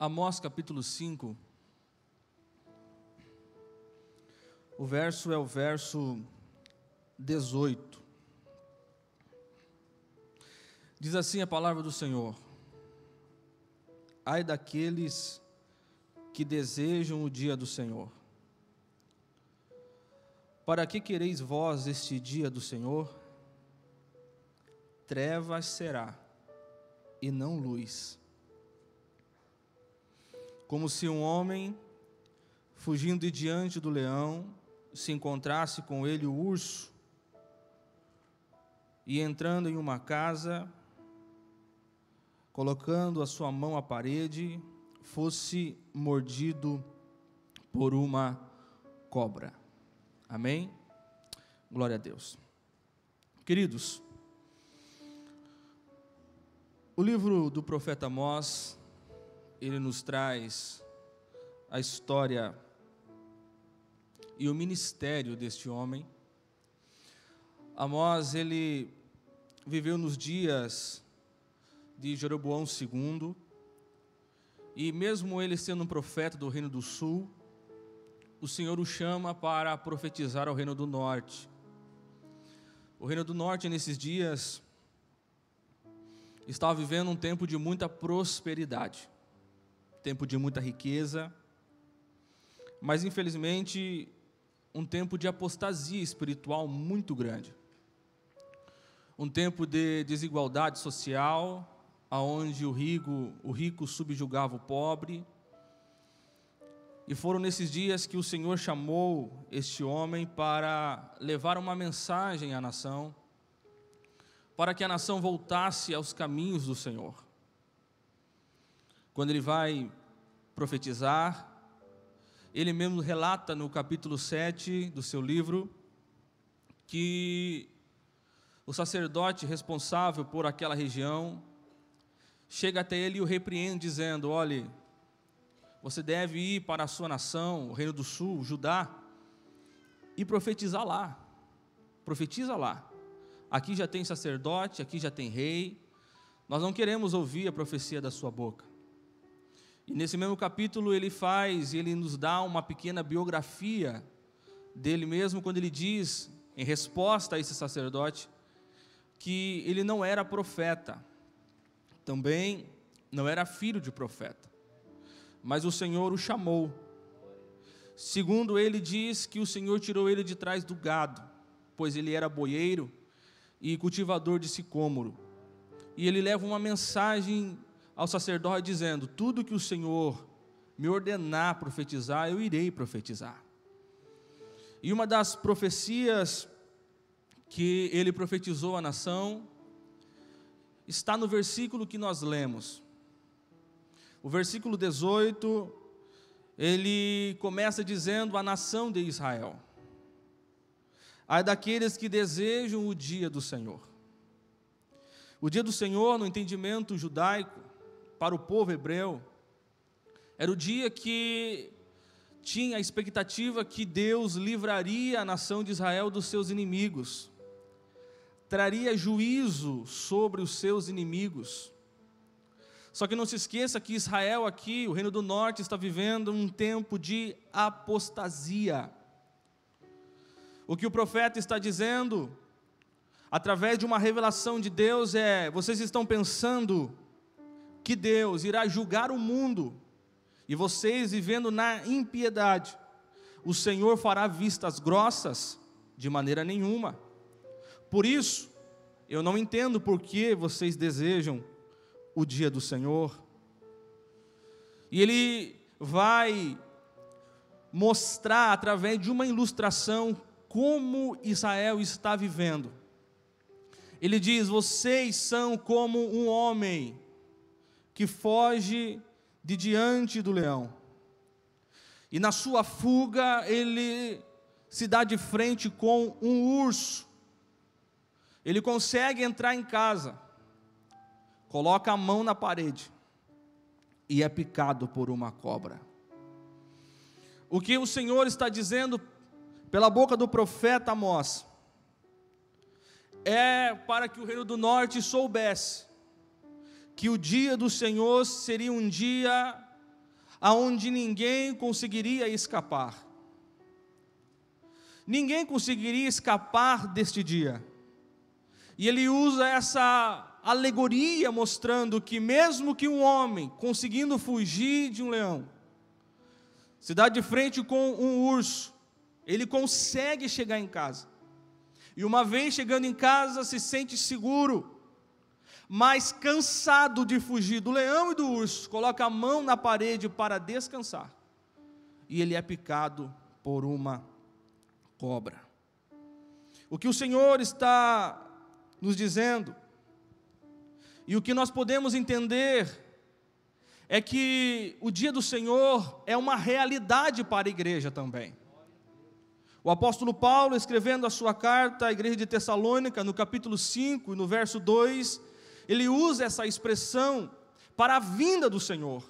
Amós capítulo 5, o verso é o verso 18. Diz assim a palavra do Senhor: ai daqueles que desejam o dia do Senhor. Para que quereis vós este dia do Senhor? Trevas será, e não luz. Como se um homem, fugindo de diante do leão, se encontrasse com ele o urso, e entrando em uma casa, colocando a sua mão à parede, fosse mordido por uma cobra. Amém? Glória a Deus. Queridos, o livro do profeta Amós, ele nos traz a história e o ministério deste homem. Amós, ele viveu nos dias de Jeroboão II, e mesmo ele sendo um profeta do Reino do Sul, o Senhor o chama para profetizar ao Reino do Norte. O Reino do Norte, nesses dias, estava vivendo um tempo de muita prosperidade, tempo de muita riqueza, mas infelizmente um tempo de apostasia espiritual muito grande, um tempo de desigualdade social, aonde o rico subjugava o pobre. E foram nesses dias que o Senhor chamou este homem para levar uma mensagem à nação, para que a nação voltasse aos caminhos do Senhor. Quando ele vai profetizar, ele mesmo relata no capítulo 7 do seu livro, que o sacerdote responsável por aquela região chega até ele e o repreende, dizendo: olhe, você deve ir para a sua nação, o Reino do Sul, Judá, e profetizar lá. Profetiza lá. Aqui já tem sacerdote, aqui já tem rei. Nós não queremos ouvir a profecia da sua boca. E nesse mesmo capítulo ele nos dá uma pequena biografia dele mesmo, quando ele diz, em resposta a esse sacerdote, que ele não era profeta, também não era filho de profeta, mas o Senhor o chamou. Segundo ele diz que o Senhor tirou ele de trás do gado, pois ele era boieiro e cultivador de sicômoro. E ele leva uma mensagem ao sacerdote dizendo: tudo que o Senhor me ordenar profetizar, eu irei profetizar. E uma das profecias que ele profetizou à nação está no versículo que nós lemos. O versículo 18, ele começa dizendo: a nação de Israel, ai daqueles que desejam o dia do Senhor. O dia do Senhor, no entendimento judaico, para o povo hebreu, era o dia que tinha a expectativa que Deus livraria a nação de Israel dos seus inimigos, traria juízo sobre os seus inimigos. Só que não se esqueça que Israel aqui, o Reino do Norte, está vivendo um tempo de apostasia. O que o profeta está dizendo, através de uma revelação de Deus, é: vocês estão pensando que Deus irá julgar o mundo, e vocês vivendo na impiedade, o Senhor fará vistas grossas? De maneira nenhuma. Por isso, eu não entendo por que vocês desejam o dia do Senhor. E ele vai mostrar através de uma ilustração como Israel está vivendo. Ele diz: vocês são como um homem que foge de diante do leão, e na sua fuga ele se dá de frente com um urso. Ele consegue entrar em casa, coloca a mão na parede e é picado por uma cobra. O que o Senhor está dizendo pela boca do profeta Amós é para que o Reino do Norte soubesse que o dia do Senhor seria um dia aonde ninguém conseguiria escapar. Ninguém conseguiria escapar deste dia. E ele usa essa alegoria mostrando que mesmo que um homem conseguindo fugir de um leão, se dá de frente com um urso, ele consegue chegar em casa. E uma vez chegando em casa, se sente seguro, mas cansado de fugir do leão e do urso, coloca a mão na parede para descansar. E ele é picado por uma cobra. O que o Senhor está nos dizendo, e o que nós podemos entender, é que o dia do Senhor é uma realidade para a igreja também. O apóstolo Paulo, escrevendo a sua carta à igreja de Tessalônica, no capítulo 5 e no verso 2, ele usa essa expressão para a vinda do Senhor.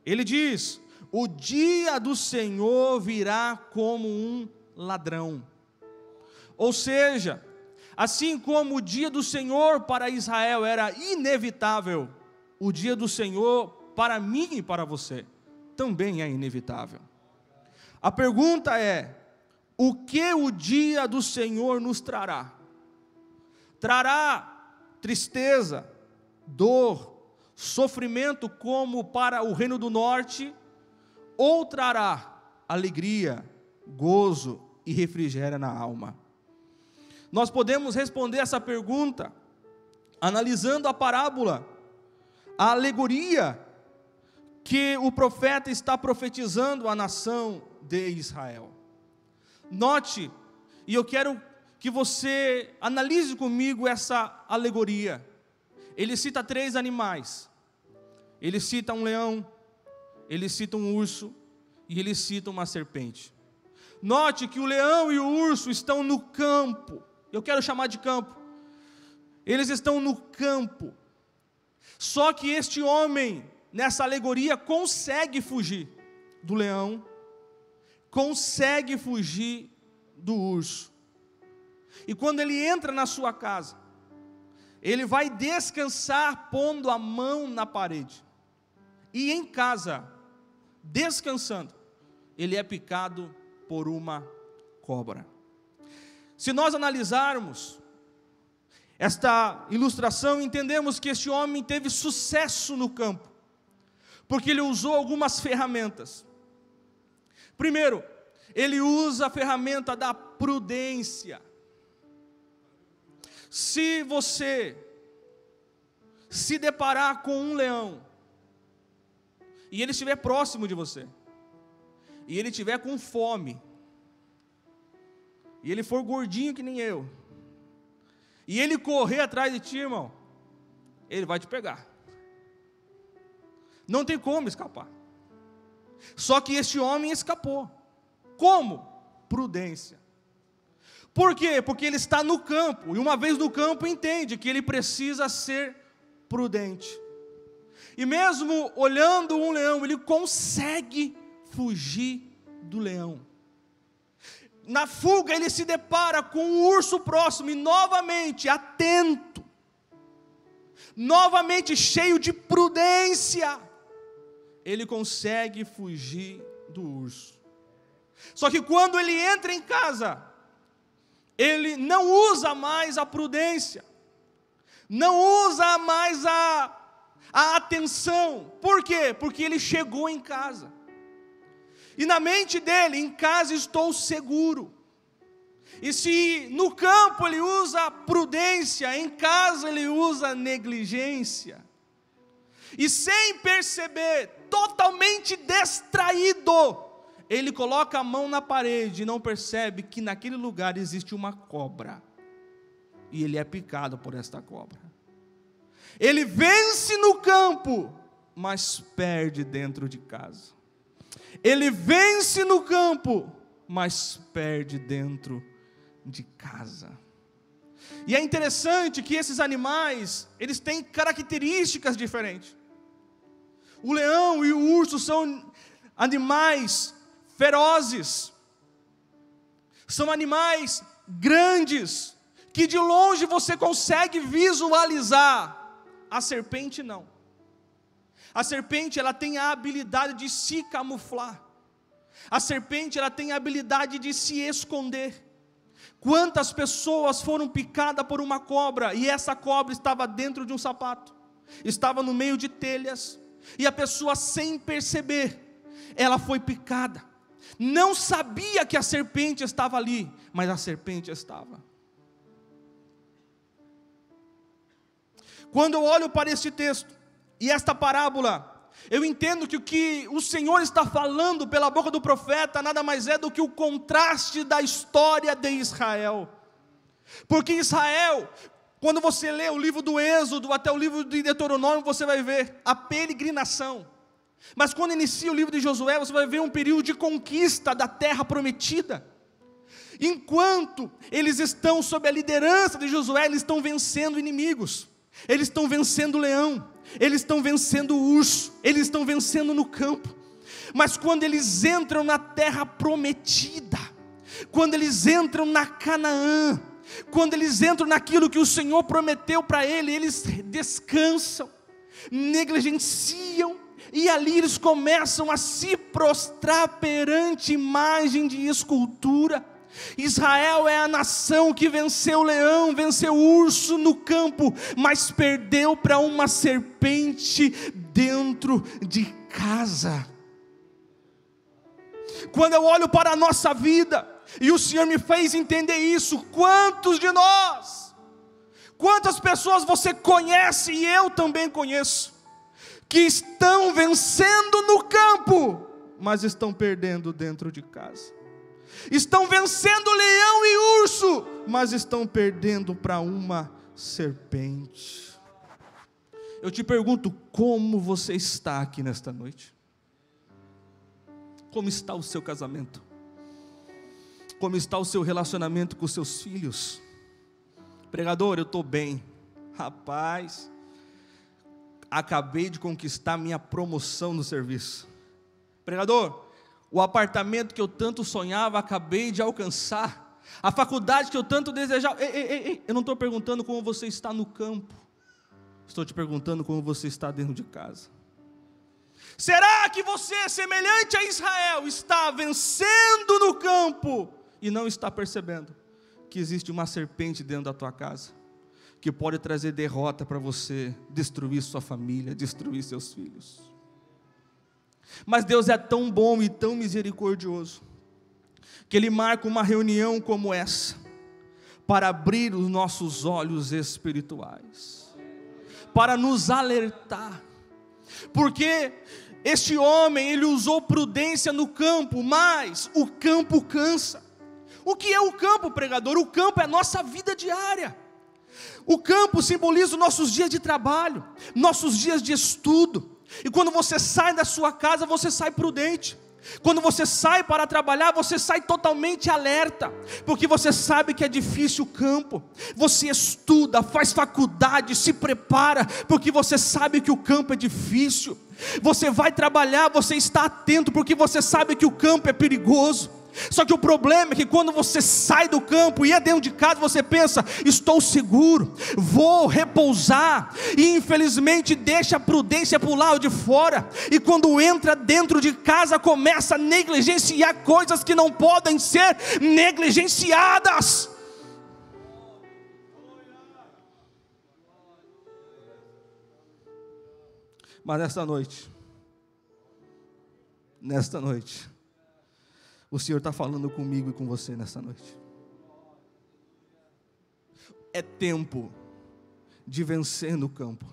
Ele diz: o dia do Senhor virá como um ladrão. Ou seja, assim como o dia do Senhor para Israel era inevitável, o dia do Senhor para mim e para você também é inevitável. A pergunta é: o que o dia do Senhor nos trará? Trará tristeza, dor, sofrimento como para o reino do norte, ou trará alegria, gozo e refrigério na alma? Nós podemos responder essa pergunta analisando a parábola, a alegoria que o profeta está profetizando à nação de Israel. Note, e eu quero que você analise comigo essa alegoria. Ele cita 3 animais. Ele cita um leão, ele cita um urso e ele cita uma serpente. Note que o leão e o urso estão no campo. Eu quero chamar de campo. Eles estão no campo. Só que este homem, nessa alegoria, consegue fugir do leão, consegue fugir do urso. E quando ele entra na sua casa, ele vai descansar pondo a mão na parede. E em casa, descansando, ele é picado por uma cobra. Se nós analisarmos esta ilustração, entendemos que este homem teve sucesso no campo, porque ele usou algumas ferramentas. Primeiro, ele usa a ferramenta da prudência. Se você se deparar com um leão, e ele estiver próximo de você, e ele estiver com fome, e ele for gordinho que nem eu, e ele correr atrás de ti, irmão, ele vai te pegar. Não tem como escapar. Só que este homem escapou. Como? Prudência. Por quê? Porque ele está no campo, e uma vez no campo entende que ele precisa ser prudente. E mesmo olhando um leão, ele consegue fugir do leão. Na fuga ele se depara com um urso próximo e novamente atento, novamente cheio de prudência, ele consegue fugir do urso. Só que quando ele entra em casa, ele não usa mais a prudência, não usa mais a atenção. Por quê? Porque ele chegou em casa. E na mente dele, em casa estou seguro. E se no campo ele usa prudência, em casa ele usa negligência. E sem perceber, totalmente distraído, ele coloca a mão na parede e não percebe que naquele lugar existe uma cobra. E ele é picado por esta cobra. Ele vence no campo, mas perde dentro de casa. Ele vence no campo, mas perde dentro de casa. E é interessante que esses animais, eles têm características diferentes. O leão e o urso são animais ferozes, são animais grandes, que de longe você consegue visualizar. A serpente não. A serpente, ela tem a habilidade de se camuflar. A serpente, ela tem a habilidade de se esconder. Quantas pessoas foram picadas por uma cobra, e essa cobra estava dentro de um sapato, estava no meio de telhas, e a pessoa, sem perceber, ela foi picada, não sabia que a serpente estava ali, mas a serpente estava. Quando eu olho para este texto, e esta parábola, eu entendo que o que o Senhor está falando pela boca do profeta nada mais é do que o contraste da história de Israel. Porque Israel, quando você lê o livro do Êxodo até o livro de Deuteronômio, você vai ver a peregrinação. Mas quando inicia o livro de Josué, você vai ver um período de conquista da terra prometida. Enquanto eles estão sob a liderança de Josué, eles estão vencendo inimigos. Eles estão vencendo o leão, eles estão vencendo o urso, eles estão vencendo no campo. Mas quando eles entram na terra prometida, quando eles entram na Canaã, quando eles entram naquilo que o Senhor prometeu para eles descansam, negligenciam, e ali eles começam a se prostrar perante imagem de escultura. Israel é a nação que venceu o leão, venceu o urso no campo, mas perdeu para uma serpente dentro de casa. Quando eu olho para a nossa vida, e o Senhor me fez entender isso, quantos de nós, quantas pessoas você conhece, e eu também conheço, que estão vencendo no campo, mas estão perdendo dentro de casa. Estão vencendo leão e urso, mas estão perdendo para uma serpente. Eu te pergunto, como você está aqui nesta noite? Como está o seu casamento? Como está o seu relacionamento com os seus filhos? Pregador, eu estou bem. Rapaz, acabei de conquistar minha promoção no serviço. Pregador, o apartamento que eu tanto sonhava, acabei de alcançar. A faculdade que eu tanto desejava. Ei, eu não estou perguntando como você está no campo. Estou te perguntando como você está dentro de casa. Será que você, semelhante a Israel, está vencendo no campo e não está percebendo que existe uma serpente dentro da tua casa, que pode trazer derrota para você, destruir sua família, destruir seus filhos? Mas Deus é tão bom e tão misericordioso, que Ele marca uma reunião como essa, para abrir os nossos olhos espirituais, para nos alertar, porque este homem, ele usou prudência no campo, mas o campo cansa. O que é o campo, pregador? O campo é a nossa vida diária. O campo simboliza os nossos dias de trabalho, nossos dias de estudo. E quando você sai da sua casa, você sai prudente. Quando você sai para trabalhar, você sai totalmente alerta, porque você sabe que é difícil o campo. Você estuda, faz faculdade, se prepara, porque você sabe que o campo é difícil. Você vai trabalhar, você está atento, porque você sabe que o campo é perigoso. Só que o problema é que quando você sai do campo e é dentro de casa, você pensa, estou seguro, vou repousar, e infelizmente deixa a prudência para o lado de fora, e quando entra dentro de casa, começa a negligenciar coisas que não podem ser negligenciadas. Mas nesta noite, o Senhor está falando comigo e com você nessa noite. É tempo de vencer no campo,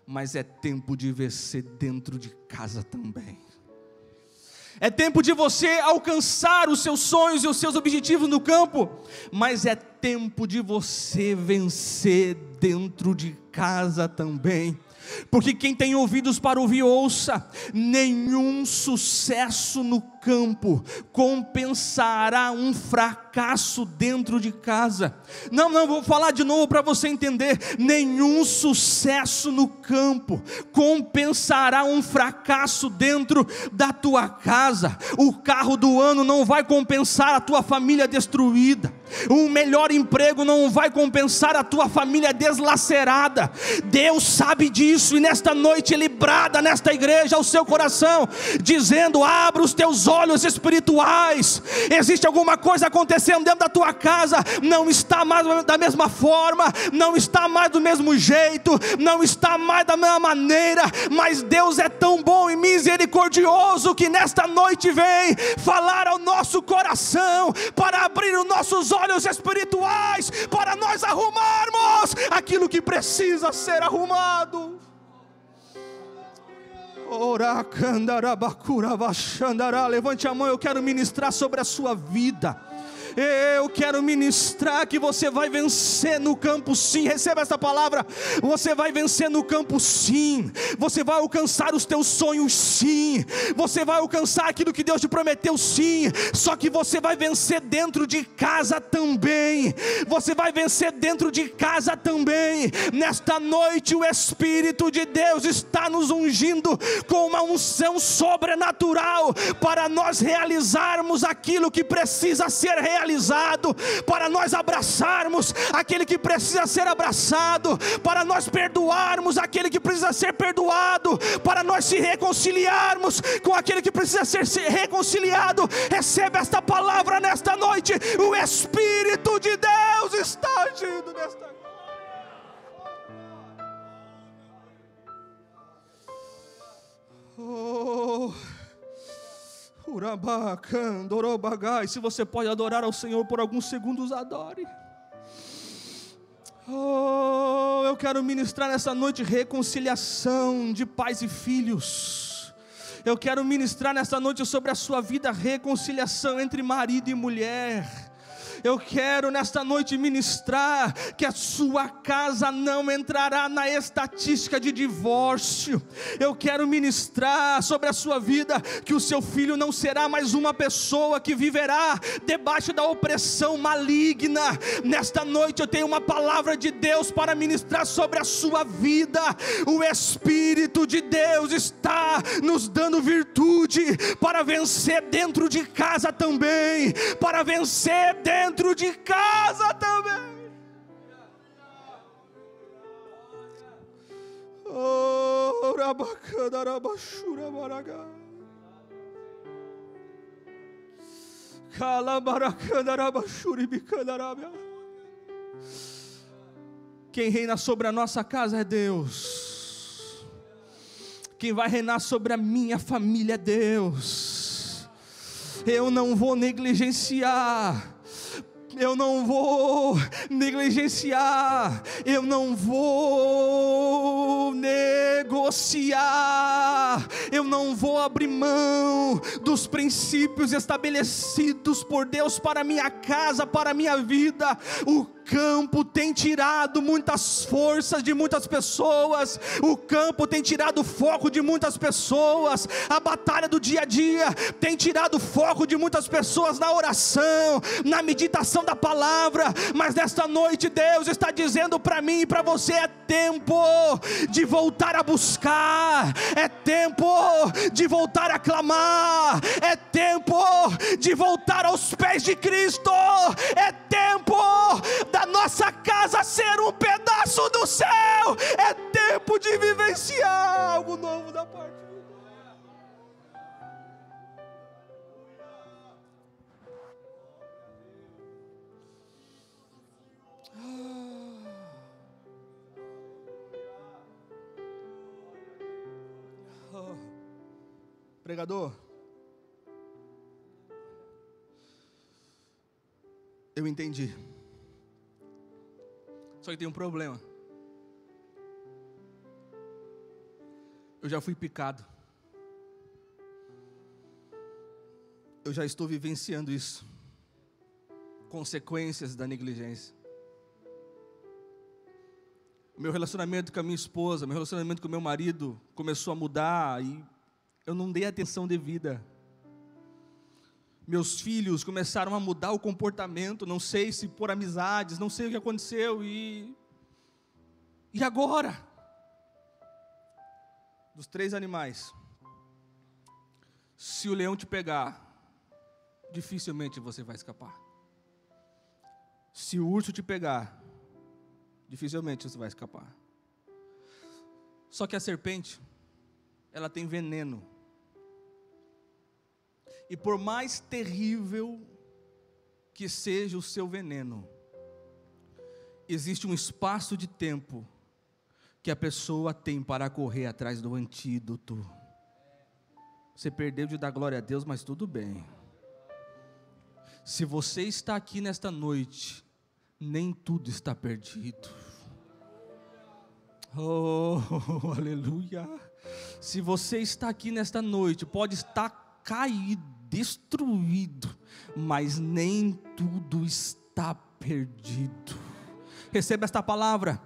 mas é tempo de vencer dentro de casa também. É tempo de você alcançar os seus sonhos e os seus objetivos no campo, mas é tempo de você vencer dentro de casa também. Porque quem tem ouvidos para ouvir, ouça. Nenhum sucesso no campo compensará um fracasso dentro de casa. Não, vou falar de novo para você entender. Nenhum sucesso no campo compensará um fracasso dentro da tua casa. O carro do ano não vai compensar a tua família destruída. O melhor emprego não vai compensar a tua família deslacerada. Deus sabe disso, e nesta noite Ele brada nesta igreja ao seu coração, dizendo: abra os teus olhos espirituais. Existe alguma coisa acontecendo dentro da tua casa, não está mais da mesma forma, não está mais do mesmo jeito, não está mais da mesma maneira, mas Deus é tão bom e misericordioso que nesta noite vem falar ao nosso coração, para abrir os nossos olhos espirituais, para nós arrumarmos aquilo que precisa ser arrumado. Levante a mão, eu quero ministrar sobre a sua vida. Eu quero ministrar que você vai vencer no campo, sim. Receba essa palavra. Você vai vencer no campo, sim. Você vai alcançar os teus sonhos, sim. Você vai alcançar aquilo que Deus te prometeu, sim. Só que você vai vencer dentro de casa também. Você vai vencer dentro de casa também. Nesta noite o Espírito de Deus está nos ungindo com uma unção sobrenatural, para nós realizarmos aquilo que precisa ser realizado, para nós abraçarmos aquele que precisa ser abraçado, para nós perdoarmos aquele que precisa ser perdoado, para nós se reconciliarmos com aquele que precisa ser reconciliado. Receba esta palavra nesta noite. O Espírito de Deus está agindo nesta noite. Se você pode adorar ao Senhor por alguns segundos, adore. Eu quero ministrar nessa noite reconciliação de pais e filhos. Eu quero ministrar nessa noite sobre a sua vida reconciliação entre marido e mulher. Eu quero nesta noite ministrar que a sua casa não entrará na estatística de divórcio. Eu quero ministrar sobre a sua vida que o seu filho não será mais uma pessoa que viverá debaixo da opressão maligna. Nesta noite eu tenho uma palavra de Deus para ministrar sobre a sua vida. O Espírito de Deus está nos dando virtude para vencer dentro de casa também, para vencer dentro de casa também. Quem reina sobre a nossa casa é Deus. Quem vai reinar sobre a minha família é Deus. Eu não vou negligenciar. Eu não vou negligenciar, eu não vou negociar, eu não vou abrir mão dos princípios estabelecidos por Deus para a minha casa, para a minha vida. O campo tem tirado muitas forças de muitas pessoas, o campo tem tirado o foco de muitas pessoas, a batalha do dia a dia tem tirado o foco de muitas pessoas na oração, na meditação da palavra. Mas nesta noite Deus está dizendo para mim e para você: é tempo de voltar a buscar, é tempo de voltar a clamar, é tempo de voltar aos pés de Cristo, é tempo da nossa casa ser um pedaço do céu, é tempo de vivenciar algo novo da parte de Deus. Pregador, eu entendi. Só que tem um problema. Eu já fui picado. Eu já estou vivenciando isso. Consequências da negligência. O meu relacionamento com a minha esposa, meu relacionamento com o meu marido começou a mudar e eu não dei atenção devida. Meus filhos começaram a mudar o comportamento, não sei se por amizades, não sei o que aconteceu, e agora? Dos 3 animais, se o leão te pegar, dificilmente você vai escapar. Se o urso te pegar, dificilmente você vai escapar. Só que a serpente, ela tem veneno. E por mais terrível que seja o seu veneno, existe um espaço de tempo que a pessoa tem para correr atrás do antídoto. Você perdeu de dar glória a Deus, mas tudo bem. Se você está aqui nesta noite, nem tudo está perdido. Oh, aleluia. Se você está aqui nesta noite, pode estar caído, destruído, mas nem tudo está perdido. Receba esta palavra.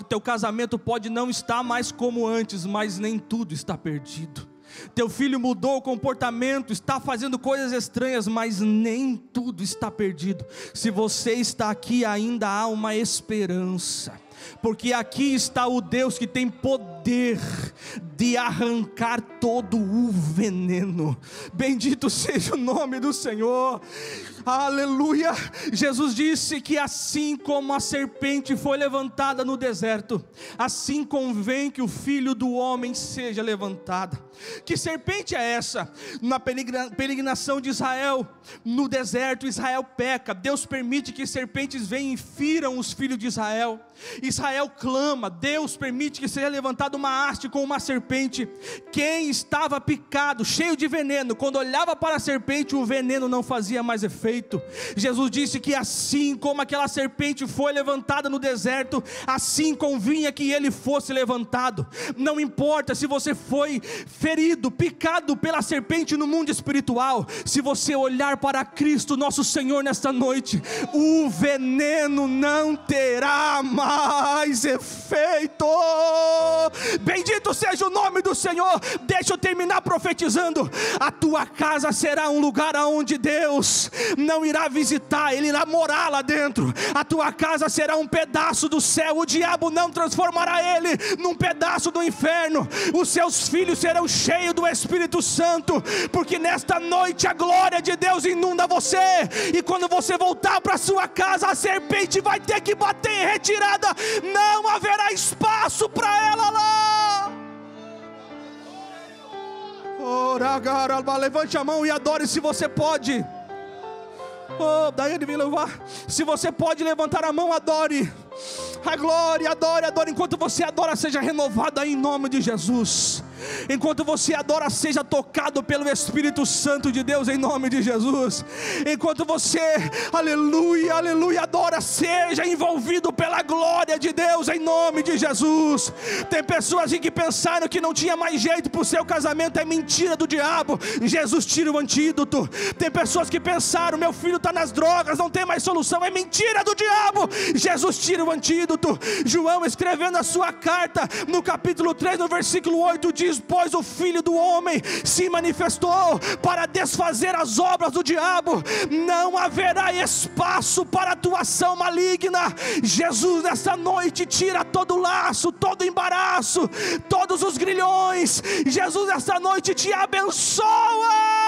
Teu casamento pode não estar mais como antes, mas nem tudo está perdido. Teu filho mudou o comportamento, está fazendo coisas estranhas, mas nem tudo está perdido. Se você está aqui, ainda há uma esperança, porque aqui está o Deus que tem poder de arrancar todo o veneno. Bendito seja o nome do Senhor. Aleluia. Jesus disse que assim como a serpente foi levantada no deserto, assim convém que o Filho do Homem seja levantado. Que serpente é essa? Na peregrinação de Israel, no deserto, Israel peca. Deus permite que serpentes venham e firam os filhos de Israel. Israel clama, Deus permite que seja levantada uma haste com uma serpente. Quem estava picado, cheio de veneno, quando olhava para a serpente, o veneno não fazia mais efeito. Jesus disse que assim como aquela serpente foi levantada no deserto, assim convinha que ele fosse levantado. Não importa se você foi ferido, picado pela serpente no mundo espiritual, se você olhar para Cristo nosso Senhor nesta noite, o veneno não terá mais efeito. Bendito seja o nome do Senhor. Deixa eu terminar profetizando. A tua casa será um lugar aonde Deus não irá visitar, Ele irá morar lá dentro. A tua casa será um pedaço do céu. O diabo não transformará ele num pedaço do inferno. Os seus filhos serão cheios do Espírito Santo, porque nesta noite a glória de Deus inunda você. E quando você voltar para sua casa, a serpente vai ter que bater em retirada. Não haverá espaço para ela lá. Levante a mão e adore se você pode. Oh, Daiane, vem louvar. Se você pode levantar a mão, adore. A glória, adore, adore. Enquanto você adora, seja renovado aí em nome de Jesus. Enquanto você adora, seja tocado pelo Espírito Santo de Deus em nome de Jesus. Enquanto você, aleluia, aleluia, adora, seja envolvido pela glória de Deus em nome de Jesus. Tem pessoas que pensaram que não tinha mais jeito para o seu casamento, é mentira do diabo. Jesus tira o antídoto. Tem pessoas que pensaram, meu filho está nas drogas, não tem mais solução, é mentira do diabo. Jesus tira o antídoto. João, escrevendo a sua carta, no capítulo 3, no versículo 8, diz: pois o Filho do Homem se manifestou para desfazer as obras do diabo. Não haverá espaço para atuação maligna. Jesus nessa noite tira todo laço, todo embaraço, todos os grilhões. Jesus nessa noite te abençoa.